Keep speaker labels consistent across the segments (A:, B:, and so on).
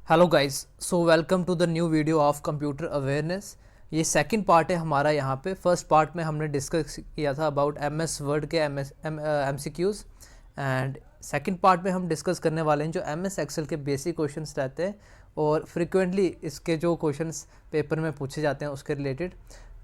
A: Hello guys, so welcome to the new video of computer awareness. ये second part है हमारा। यहाँ पे फर्स्ट पार्ट में हमने डिस्कस किया था अबाउट एमएस वर्ड के एमसीक्यूज़ एंड सेकंड पार्ट में हम डिस्कस करने वाले हैं जो एमएस एक्सेल के बेसिक क्वेश्चंस रहते हैं और फ्रिक्वेंटली इसके जो क्वेश्चंस पेपर में पूछे जाते हैं उसके रिलेटेड।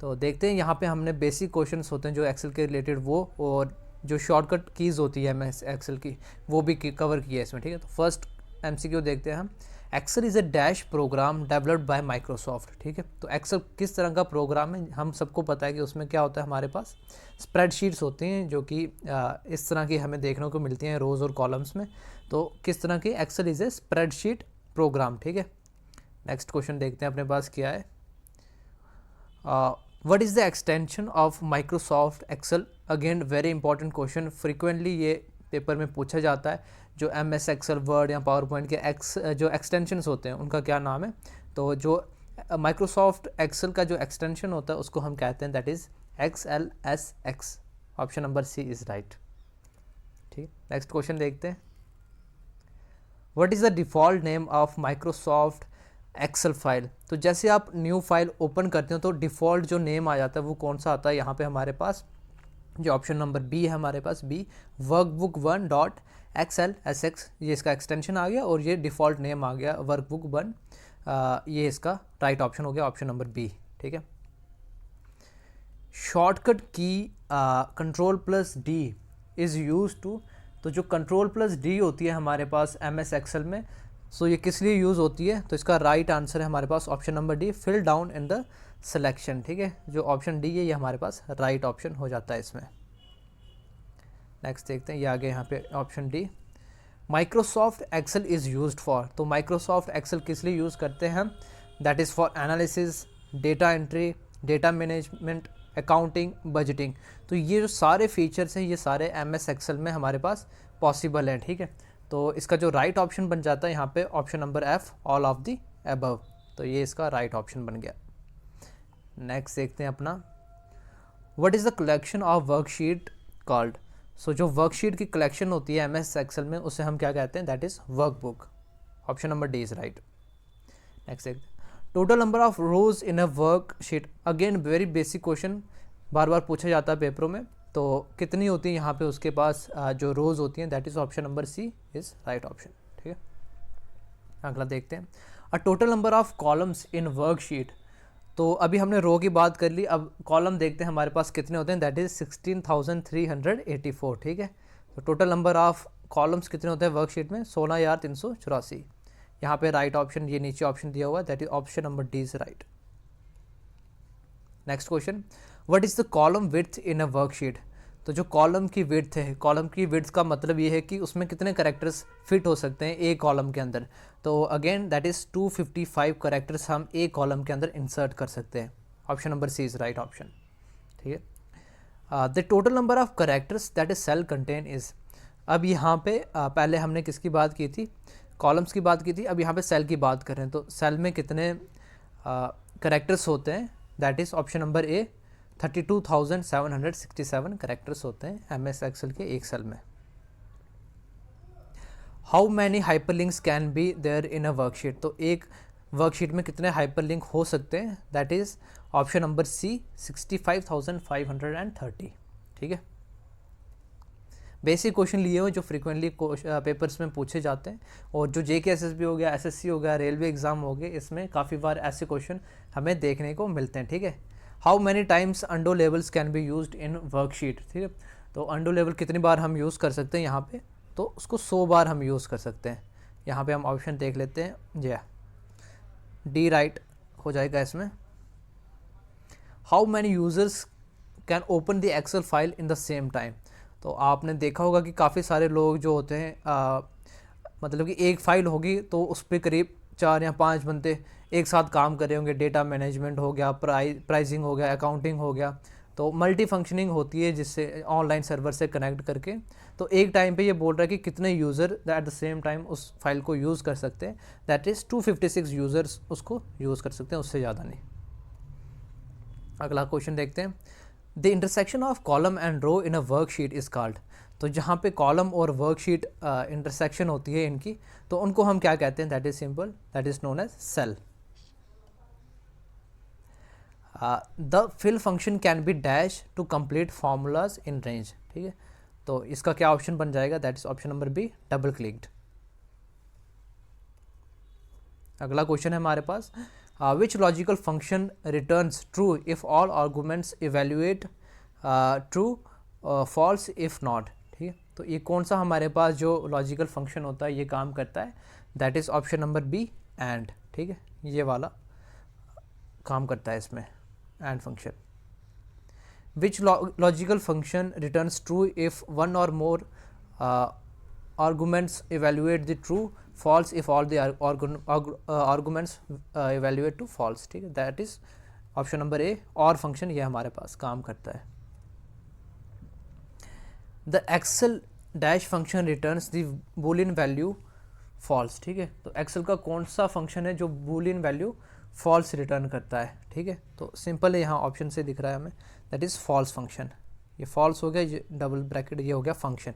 A: तो देखते हैं यहाँ पे हमने बेसिक क्वेश्चंस होते हैं जो एक्सेल के रिलेटेड वो, और जो शॉर्टकट कीज़ होती है एमएस एक्सेल की वो भी कवर की है इसमें। ठीक है, तो फर्स्ट एमसीक्यू देखते हैं हम। Excel is a dash program developed by Microsoft. ठीक है, तो एक्सेल किस तरह का प्रोग्राम है, हम सबको पता है कि उसमें क्या होता है, हमारे पास स्प्रेडशीट्स होती हैं जो कि इस तरह की हमें देखने को मिलती हैं रोज़ और कॉलम्स में। तो किस तरह की Excel is a spreadsheet program. ठीक है, नेक्स्ट क्वेश्चन देखते हैं अपने पास क्या है। What is the extension of Microsoft Excel. Again very important question, frequently ये पेपर में पूछा जाता है। जो एम एस एक्सेल वर्ड या पावर पॉइंट के जो एक्सटेंशंस होते हैं उनका क्या नाम है। तो जो माइक्रोसॉफ्ट एक्सेल का जो एक्सटेंशन होता है उसको हम कहते हैं that is XLSX। Option number C is right. ठीक, नेक्स्ट क्वेश्चन देखते हैं। What is the default name of Microsoft Excel file. तो जैसे आप न्यू फाइल ओपन करते हो तो डिफ़ॉल्ट जो नेम आ जाता है वो कौन सा आता है। यहाँ पे हमारे पास जो ऑप्शन नंबर बी है, हमारे पास बी workbook1.xlsx, ये इसका एक्सटेंशन आ गया और ये डिफ़ॉल्ट नेम आ गया वर्कबुक 1। ये इसका राइट ऑप्शन हो गया, ऑप्शन नंबर बी। ठीक है, शॉर्टकट की Ctrl+D इज़ यूज टू। तो जो Ctrl+D होती है हमारे पास एम एस एक्सेल में, सो ये किस लिए यूज़ होती है, तो इसका राइट आंसर है हमारे पास option number D, fill down in the selection. ठीक है, जो ऑप्शन डी है ये हमारे पास राइट ऑप्शन हो जाता है इसमें। नेक्स्ट देखते हैं, ये आगे यहाँ पे option D, Microsoft Excel is used for. तो माइक्रोसॉफ्ट एक्सेल किस लिए यूज़ करते हैं हम, that is for analysis, data entry, data management, accounting, budgeting. तो ये जो सारे फीचर्स हैं ये सारे एम एस एक्सेल में हमारे पास पॉसिबल हैं। ठीक है, तो इसका जो राइट ऑप्शन बन जाता है यहाँ पे option number F, all of the above. तो ये इसका राइट ऑप्शन बन गया। नेक्स्ट देखते हैं अपना, what is the collection of worksheet called. So जो वर्कशीट की कलेक्शन होती है एम एस एक्सेल में उसे हम क्या कहते हैं, that is workbook. Option number D is right. Next देखते हैं, total number of rows in a worksheet. Again very basic question, बार बार पूछा जाता है पेपरों में। तो कितनी होती है यहाँ पे उसके पास जो रोज़ होती हैं, that is option number C is right option. ठीक है, अगला देखते हैं, a total number of columns in worksheet. तो अभी हमने रो की बात कर ली, अब कॉलम देखते हैं हमारे पास कितने होते हैं, दैट इज़ 16,384। ठीक है, तो टोटल नंबर ऑफ कॉलम्स कितने होते हैं वर्कशीट में, 16,384। यहाँ पे राइट ऑप्शन, ये नीचे ऑप्शन दिया हुआ है, that is option number D is right. Next question, what is the column width in a worksheet. तो जो कॉलम की विड्थ है, कॉलम की विड्थ का मतलब ये है कि उसमें कितने करेक्टर्स फिट हो सकते हैं एक कॉलम के अंदर। तो अगेन दैट इज़ 255 करेक्टर्स हम एक कॉलम के अंदर इंसर्ट कर सकते हैं। Option number C is right option. ठीक है, the total number of characters that is cell content is. अब यहाँ पे पहले हमने किसकी बात की थी, कॉलम्स की बात की थी, अब यहाँ पे सेल की बात करें तो सेल में कितने करेक्टर्स होते हैं, that is option number A 32,767 characters होते हैं एम एस एक्सेल के एक सेल में। How many hyperlinks can be there in a worksheet. तो एक वर्कशीट में कितने हाइपरलिंक हो सकते हैं, that is option number C 65,530। ठीक है, बेसिक क्वेश्चन लिए हुए जो फ्रिक्वेंटली पेपर्स में पूछे जाते हैं, और जो JKSSB हो गया, SSC हो गया, रेलवे एग्जाम हो गए, इसमें काफ़ी बार ऐसे क्वेश्चन हमें देखने को मिलते हैं। ठीक है, how many times undo levels can be used in worksheet. ठीक है, तो अंडो लेवल कितनी बार हम यूज़ कर सकते हैं यहाँ पे, तो उसको 100 बार हम यूज़ कर सकते हैं। यहाँ पे हम ऑप्शन देख लेते हैं, जी डी राइट हो जाएगा इसमें। How many users can open the Excel file in the same time. तो आपने देखा होगा कि काफ़ी सारे लोग जो होते हैं मतलब कि एक फ़ाइल होगी तो उस पर करीब 4 या 5 बंदे एक साथ काम कर रहे होंगे। डेटा मैनेजमेंट हो गया, प्राइसिंग हो गया, अकाउंटिंग हो गया। तो मल्टी फंक्शनिंग होती है जिससे ऑनलाइन सर्वर से कनेक्ट करके, तो एक टाइम पे ये बोल रहा है कि कितने user at the same time उस फाइल को यूज़ कर सकते हैं, दैट इज़ 256 यूज़र्स उसको यूज़ कर सकते हैं, उससे ज़्यादा नहीं। अगला क्वेश्चन देखते हैं, the intersection of column and row in a worksheet is called. तो तो जहाँ पे कॉलम और वर्कशीट इंटरसेक्शन होती है इनकी, तो उनको हम क्या कहते हैं, that is simple, that is known as cell. The fill function can be dash to complete formulas in range, ठीक है। तो इसका क्या ऑप्शन बन जाएगा, that is option number B, double clicked. अगला क्वेश्चन है हमारे पास, which logical function returns true if all arguments evaluate true, false if not, ठीक है। तो ये कौन सा हमारे पास जो लॉजिकल फंक्शन होता है ये काम करता है, that is option number B, and, ठीक है। ये वाला काम करता है इसमें, and function. Which logical function returns true if one or more arguments evaluate the true, false if all the arguments evaluate to false, ठीक है। That is option number A, or function ये हमारे पास काम करता है। The Excel dash function returns the Boolean value false, ठीक है। तो एक्सेल का कौन सा फंक्शन है जो बूलियन वैल्यू फॉल्स रिटर्न करता है, ठीक है। तो सिंपल है, यहाँ ऑप्शन से दिख रहा है हमें, दैट इज फॉल्स फंक्शन। ये फॉल्स हो गया, ये डबल ब्रैकेट, ये हो गया function.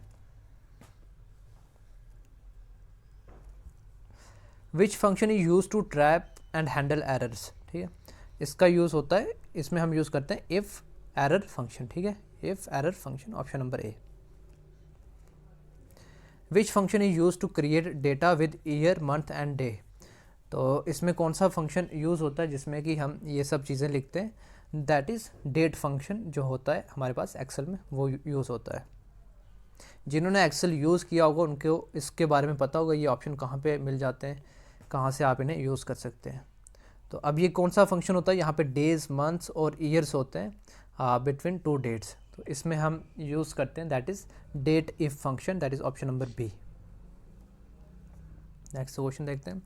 A: Which function is use to trap and handle errors, ठीक है। इसका यूज़ होता है, इसमें हम यूज़ करते हैं इफ़ एरर फंक्शन, ठीक है, if error function, option number A. Which function is use to create data with year, month and day, तो इसमें कौन सा फंक्शन यूज़ होता है जिसमें कि हम ये सब चीज़ें लिखते हैं, दैट इज़ डेट फंक्शन जो होता है हमारे पास एक्सेल में, वो यूज़ होता है। जिन्होंने एक्सेल यूज़ किया होगा उनको इसके बारे में पता होगा ये ऑप्शन कहाँ पे मिल जाते हैं, कहाँ से आप इन्हें यूज़ कर सकते हैं। तो अब ये कौन सा फंक्शन होता है, यहाँ पे डेज़, मंथ्स और ईयर्स होते हैं बिटवीन टू डेट्स, तो इसमें हम यूज़ करते हैं that is date if function, that is option number B. Next question देखते हैं,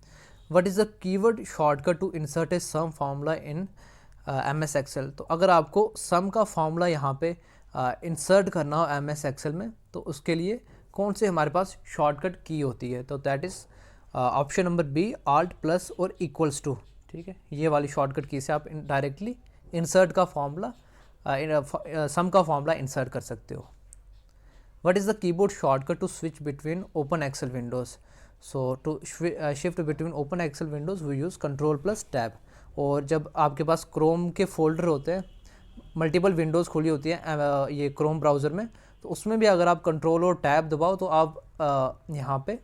A: what is the keyword shortcut to insert a sum formula in MS Excel. तो अगर आपको सम का फार्मूला यहाँ पे इंसर्ट करना हो MS एक्सेल में, तो उसके लिए कौन से हमारे पास शॉर्टकट की होती है, तो that is option number B, alt plus और इक्वल्स टू, ठीक है। ये वाली शॉर्टकट की से आप डायरेक्टली इंसर्ट का फार्मूला, सम का फार्मूला इंसर्ट कर सकते हो। What is the keyboard shortcut to switch between open Excel windows, so to shift between open Excel windows we use control plus tab. और जब आपके पास क्रोम के फोल्डर होते हैं, मल्टीपल विंडोज़ खुली होती है ये क्रोम ब्राउज़र में, तो उसमें भी अगर आप कंट्रोल और टैब दबाओ तो आप यहाँ पे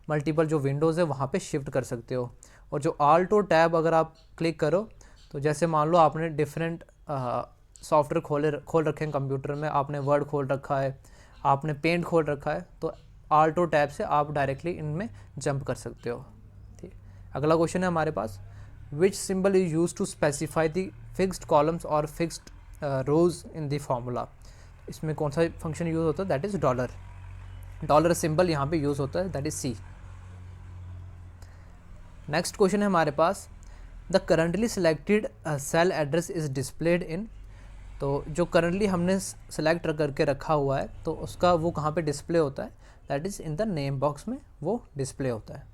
A: मल्टीपल जो विंडोज़ है वहाँ पे शिफ्ट कर सकते हो। और जो आल्ट और टैब अगर आप क्लिक करो, तो जैसे मान लो आपने डिफरेंट सॉफ्टवेयर खोल रखे हैं कंप्यूटर में, आपने वर्ड खोल रखा है, आपने पेंट खोल रखा है, तो आल्ट और टैब से आप डायरेक्टली इनमें जंप कर सकते हो, ठीक। अगला क्वेश्चन है हमारे पास, which symbol is use to specify the fixed columns और fixed rows in the formula. इसमें कौन सा फंक्शन यूज़ होता है, that is dollar. Dollar symbol यहाँ पे यूज़ होता है, that is C. Next question है हमारे पास, the currently selected cell address is displayed in. तो जो करंटली हमने सेलेक्ट करके रखा हुआ है, तो उसका वो कहाँ पे डिस्प्ले होता है, that is in the name box में वो डिस्प्ले होता है।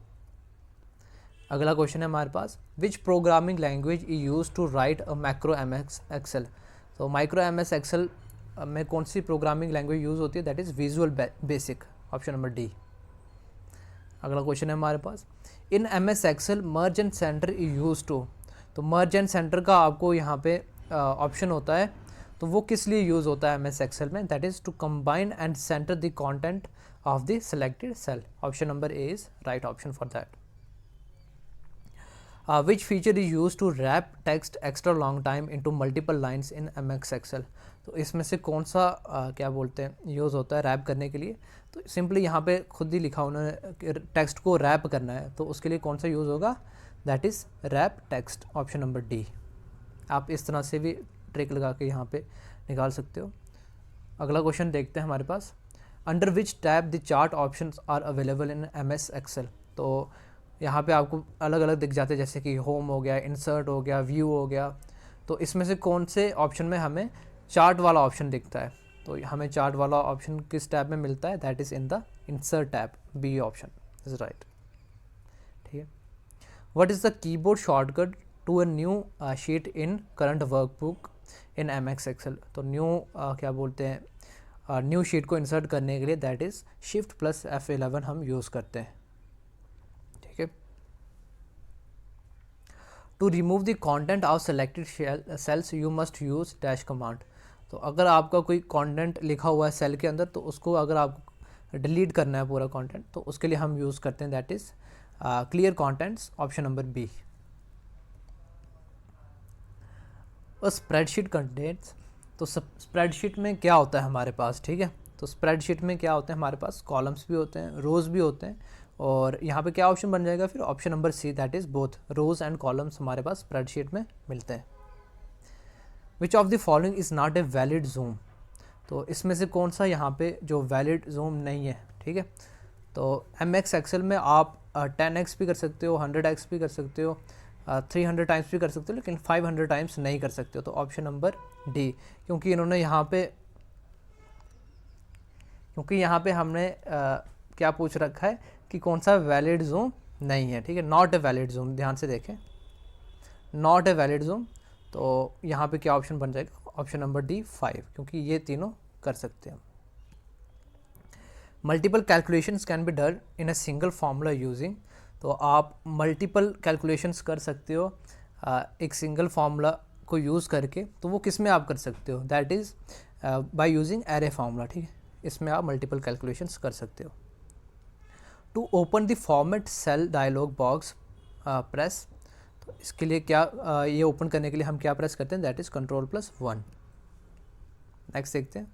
A: अगला क्वेश्चन है हमारे पास, which programming language is use to write a macro MS Excel. तो माइक्रो MS एक्सेल में कौन सी प्रोग्रामिंग लैंग्वेज यूज़ होती है, that is Visual Basic, option number D. अगला क्वेश्चन है हमारे पास, in MS Excel merge and centre is use to. तो मर्ज एंड सेंटर का आपको यहाँ पे ऑप्शन होता है, तो वो किस लिए यूज़ होता है MS एक्सेल में, that is to combine and center the content of the selected cell, option number A is right option for that. Which feature is use to wrap text extra long time into multiple lines in MS Excel. तो इसमें से कौन सा क्या बोलते हैं use होता है रैप करने के लिए, तो सिंपली यहाँ पे खुद ही लिखा उन्होंने टेक्स्ट को रैप करना है, तो उसके लिए कौन सा यूज़ होगा, that is wrap text, option number D. आप इस तरह से भी ट्रिक लगा के यहाँ पे निकाल सकते हो। अगला क्वेश्चन देखते हैं हमारे पास, under which tab the chart options are available in MS Excel. तो यहाँ पे आपको अलग अलग दिख जाते हैं, जैसे कि होम हो गया, इंसर्ट हो गया, व्यू हो गया। तो इसमें से कौन से ऑप्शन में हमें चार्ट वाला ऑप्शन दिखता है, तो हमें चार्ट वाला ऑप्शन किस टैब में मिलता है, that is in the insert tab, B option is right, ठीक है। What is the keyboard shortcut to a new sheet in current workbook in MS Excel. तो न्यू क्या बोलते हैं न्यू शीट को इंसर्ट करने के लिए, that is shift plus F11 हम यूज़ करते हैं, ठीक है। To remove the content of selected cells you must use dash command. तो अगर आपका कोई कंटेंट लिखा हुआ है सेल के अंदर, तो उसको अगर आपको डिलीट करना है पूरा कंटेंट, तो उसके लिए हम यूज़ करते हैं that is clear contents, option number B. और स्प्रेडशीट कंटेंट्स, तो स्प्रेडशीट में क्या होता है हमारे पास, ठीक है। तो स्प्रेडशीट में क्या होता है हमारे पास, कॉलम्स भी होते हैं, रोज़ भी होते हैं, और यहाँ पे क्या ऑप्शन बन जाएगा फिर, option number C, that is both rows and columns हमारे पास स्प्रेडशीट में मिलते हैं। Which of the following is not a valid zoom. तो इसमें से कौन सा यहाँ पे जो वैलिड जूम नहीं है, ठीक है। तो MS एक्सेल में आप 10x भी कर सकते हो, 100x भी कर सकते हो, 300 टाइम्स भी कर सकते हो, लेकिन 500 टाइम्स नहीं कर सकते हो। तो ऑप्शन नंबर डी, क्योंकि इन्होंने यहाँ पे हमने क्या पूछ रखा है कि कौन सा वैलिड जूम नहीं है, ठीक है। नॉट ए वैलिड जूम, ध्यान से देखें, नॉट ए वैलिड जूम। तो यहाँ पे क्या ऑप्शन बन जाएगा, ऑप्शन नंबर डी 5, क्योंकि ये तीनों कर सकते हैं। Multiple calculations can be done in a single formula using. तो आप मल्टीपल कैलकुलेशंस कर सकते हो एक सिंगल फार्मूला को यूज़ करके। तो वो किस में आप कर सकते हो, that is by using array formula, ठीक है। इसमें आप मल्टीपल कैलकुलेशंस कर सकते हो। To open the format cell dialog box press. तो इसके लिए क्या ये ओपन करने के लिए हम क्या प्रेस करते हैं, दैट इज़ Ctrl+1। नेक्स्ट देखते हैं,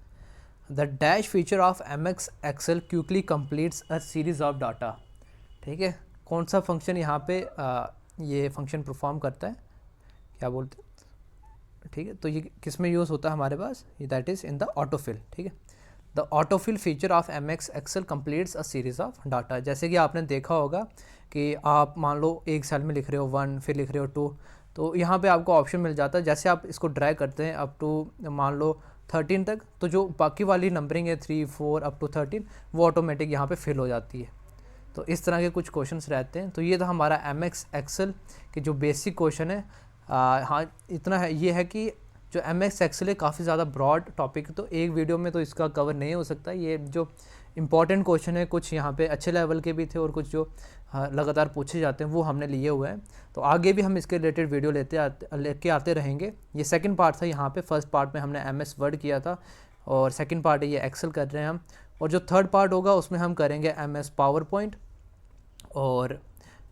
A: the dash feature of MS Excel quickly completes a series of data. ठीक है, कौन सा फंक्शन यहाँ पे ये फंक्शन परफॉर्म करता है, क्या बोलते हैं, ठीक है। तो ये किस में यूज़ होता है हमारे पास, ये that is in the autofill, ठीक है। The autofill feature of MS Excel completes a series of data. जैसे कि आपने देखा होगा कि आप मान लो एक सेल में लिख रहे हो 1, फिर लिख रहे हो 2, तो यहाँ पे आपको ऑप्शन मिल जाता है। जैसे आप इसको ड्रैग करते हैं अप टू मान लो 13 तक, तो जो बाकी वाली नंबरिंग है 3, 4 अप टू 13, वो ऑटोमेटिक यहाँ पे फिल हो जाती है। तो इस तरह के कुछ क्वेश्चंस रहते हैं। तो ये था हमारा MS एक्सेल के जो बेसिक क्वेश्चन है। हाँ, इतना है, ये है कि जो MS एक्सेल है काफ़ी ज़्यादा ब्रॉड टॉपिक है, तो एक वीडियो में तो इसका कवर नहीं हो सकता। ये जो इंपॉर्टेंट क्वेश्चन है, कुछ यहाँ पे अच्छे लेवल के भी थे और कुछ जो लगातार पूछे जाते हैं वो हमने लिए हुए हैं। तो आगे भी हम इसके रिलेटेड वीडियो लेके आते रहेंगे। ये सेकंड पार्ट था, यहाँ पे फर्स्ट पार्ट में हमने MS वर्ड किया था और सेकंड पार्ट है ये एक्सेल कर रहे हैं हम। और जो थर्ड पार्ट होगा उसमें हम करेंगे MS पावर पॉइंट और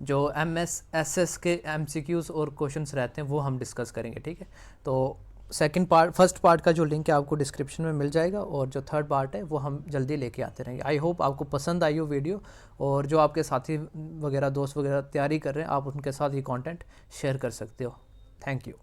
A: जो MS SS के MCQs और क्वेश्चंस रहते हैं वो हम डिस्कस करेंगे, ठीक है। तो फर्स्ट पार्ट का जो लिंक है आपको डिस्क्रिप्शन में मिल जाएगा और जो थर्ड पार्ट है वो हम जल्दी लेके आते रहेंगे। आई होप आपको पसंद आई हो वीडियो, और जो आपके साथी वगैरह दोस्त वगैरह तैयारी कर रहे हैं आप उनके साथ ये कंटेंट शेयर कर सकते हो। Thank you.